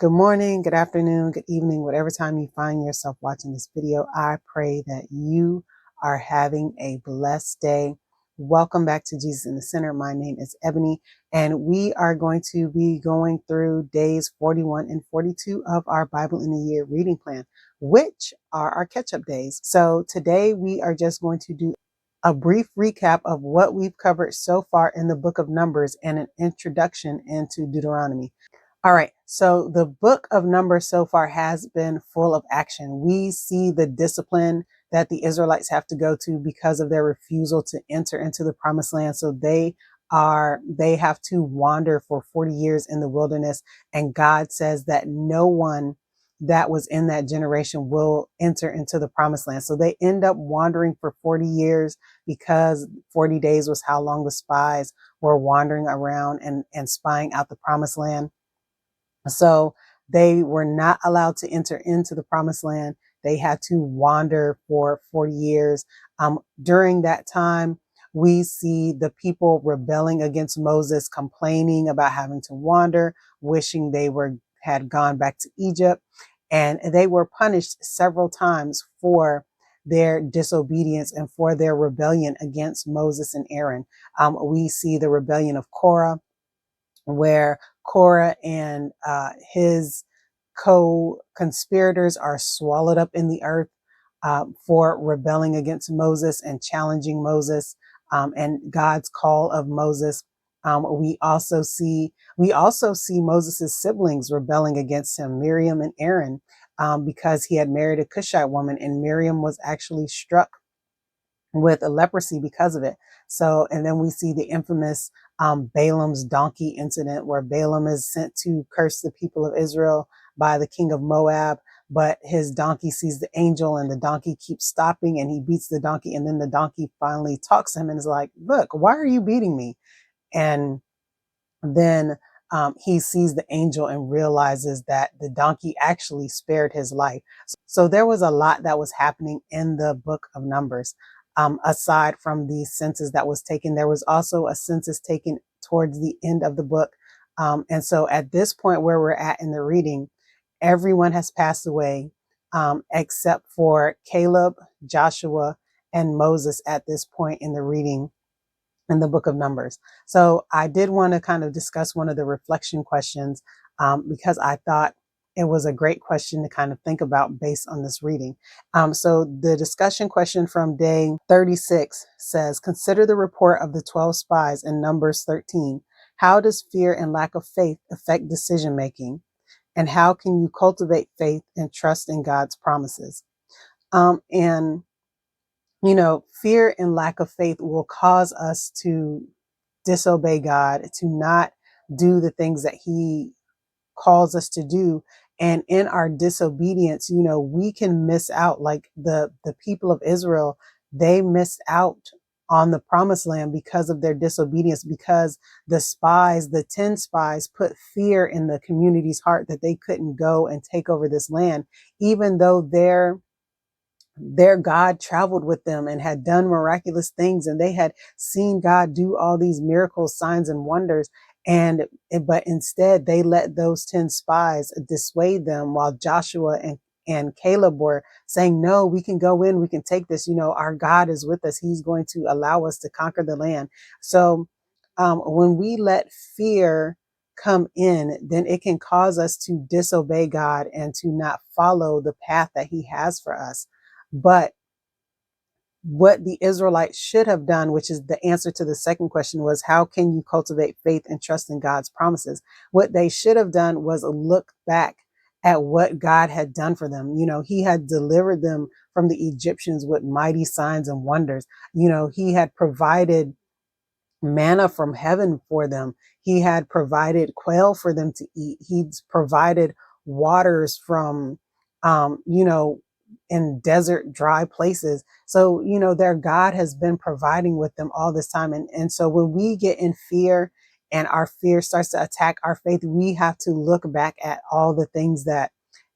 Good morning, good afternoon, good evening, whatever time you find yourself watching this video. I pray that you are having a blessed day. Welcome back to Jesus in the Center. My name is Ebony, and we are going to be going through days 41 and 42 of our Bible in a Year reading plan, which are our catch-up days. So today we are just going to do a brief recap of what we've covered so far in the book of Numbers and an introduction into Deuteronomy. All right. So the book of Numbers so far has been full of action. We see the discipline that the Israelites have to go to because of their refusal to enter into the promised land. So they have to wander for 40 years in the wilderness. And God says that no one that was in that generation will enter into the promised land. So they end up wandering for 40 years because 40 days was how long the spies were wandering around and spying out the promised land. So they were not allowed to enter into the promised land. They had to wander for 40 years. During that time, we see the people rebelling against Moses, complaining about having to wander, wishing had gone back to Egypt. And they were punished several times for their disobedience and for their rebellion against Moses and Aaron. We see the rebellion of Korah, where Korah and his co-conspirators are swallowed up in the earth for rebelling against Moses and challenging Moses and God's call of Moses. We also see Moses' siblings rebelling against him, Miriam and Aaron, because he had married a Cushite woman, and Miriam was actually struck with a leprosy because of it. So, and then we see the infamous Balaam's donkey incident, where Balaam is sent to curse the people of Israel by the king of Moab, but his donkey sees the angel and the donkey keeps stopping and he beats the donkey. And then the donkey finally talks to him and is like, look, why are you beating me? And then he sees the angel and realizes that the donkey actually spared his life. So there was a lot that was happening in the book of Numbers. Aside from the census that was taken, there was also a census taken towards the end of the book. And so at this point where we're at in the reading, everyone has passed away except for Caleb, Joshua, and Moses at this point in the reading in the book of Numbers. So I did want to kind of discuss one of the reflection questions because I thought it was a great question to kind of think about based on this reading. So the discussion question from day 36 says, consider the report of the 12 spies in Numbers 13. How does fear and lack of faith affect decision making? And how can you cultivate faith and trust in God's promises? And fear and lack of faith will cause us to disobey God, to not do the things that he calls us to do. And in our disobedience, we can miss out, like the people of Israel, they missed out on the promised land because of their disobedience, because the 10 spies put fear in the community's heart that they couldn't go and take over this land, even though their God traveled with them and had done miraculous things, and they had seen God do all these miracles, signs, and wonders. But instead they let those 10 spies dissuade them, while Joshua and Caleb were saying, no, we can go in, we can take this. Our God is with us. He's going to allow us to conquer the land. So when we let fear come in, then it can cause us to disobey God and to not follow the path that he has for us. But what the Israelites should have done, which is the answer to the second question, was how can you cultivate faith and trust in God's promises? What they should have done was look back at what God had done for them. He had delivered them from the Egyptians with mighty signs and wonders. He had provided manna from heaven for them. He had provided quail for them to eat. He's provided waters from, in desert, dry places. So, their God has been providing with them all this time. And so when we get in fear and our fear starts to attack our faith, we have to look back at all the things that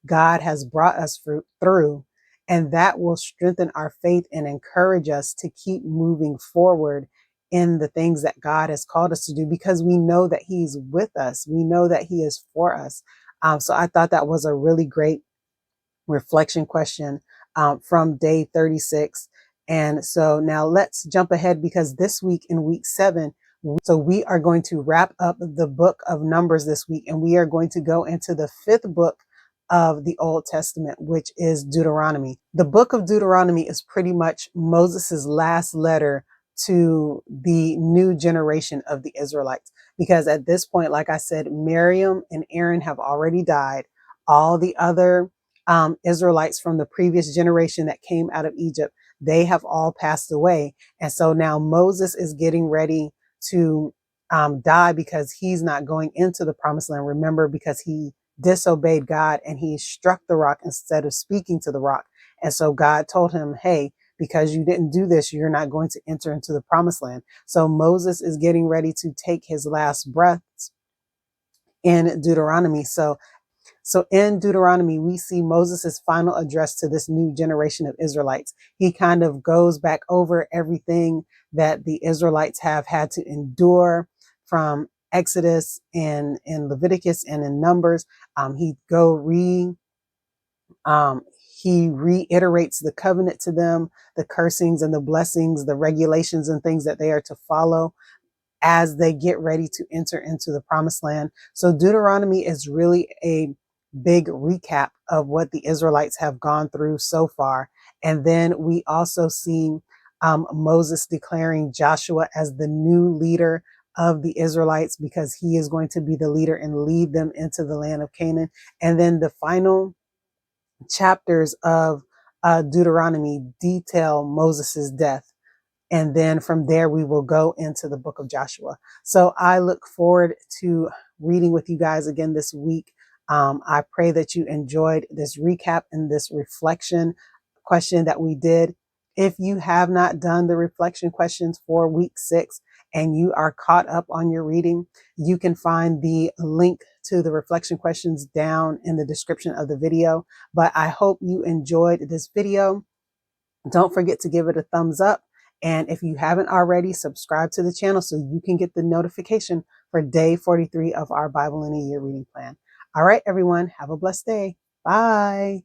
God has brought us through. And that will strengthen our faith and encourage us to keep moving forward in the things that God has called us to do, because we know that he's with us. We know that he is for us. So I thought that was a really great reflection question from day 36. And so now let's jump ahead because this week in week 7, so we are going to wrap up the book of Numbers this week, and we are going to go into the 5th book of the Old Testament, which is Deuteronomy. The book of Deuteronomy is pretty much Moses's last letter to the new generation of the Israelites, because at this point, like I said, Miriam and Aaron have already died. All the other Israelites from the previous generation that came out of Egypt, they have all passed away. And so now Moses is getting ready to die because he's not going into the promised land. Remember, because he disobeyed God and he struck the rock instead of speaking to the rock. And so God told him, hey, because you didn't do this, you're not going to enter into the promised land. So Moses is getting ready to take his last breaths in Deuteronomy. So in Deuteronomy, we see Moses' final address to this new generation of Israelites. He kind of goes back over everything that the Israelites have had to endure from Exodus and Leviticus and in Numbers. He go re um, he reiterates the covenant to them, the cursings and the blessings, the regulations and things that they are to follow as they get ready to enter into the promised land. So Deuteronomy is really a big recap of what the Israelites have gone through so far. And then we also see Moses declaring Joshua as the new leader of the Israelites because he is going to be the leader and lead them into the land of Canaan. And then the final chapters of Deuteronomy detail Moses' death. And then from there, we will go into the book of Joshua. So I look forward to reading with you guys again this week. I pray that you enjoyed this recap and this reflection question that we did. If you have not done the reflection questions for week 6 and you are caught up on your reading, you can find the link to the reflection questions down in the description of the video. But I hope you enjoyed this video. Don't forget to give it a thumbs up. And if you haven't already, subscribe to the channel so you can get the notification for day 43 of our Bible in a Year reading plan. All right, everyone, have a blessed day. Bye.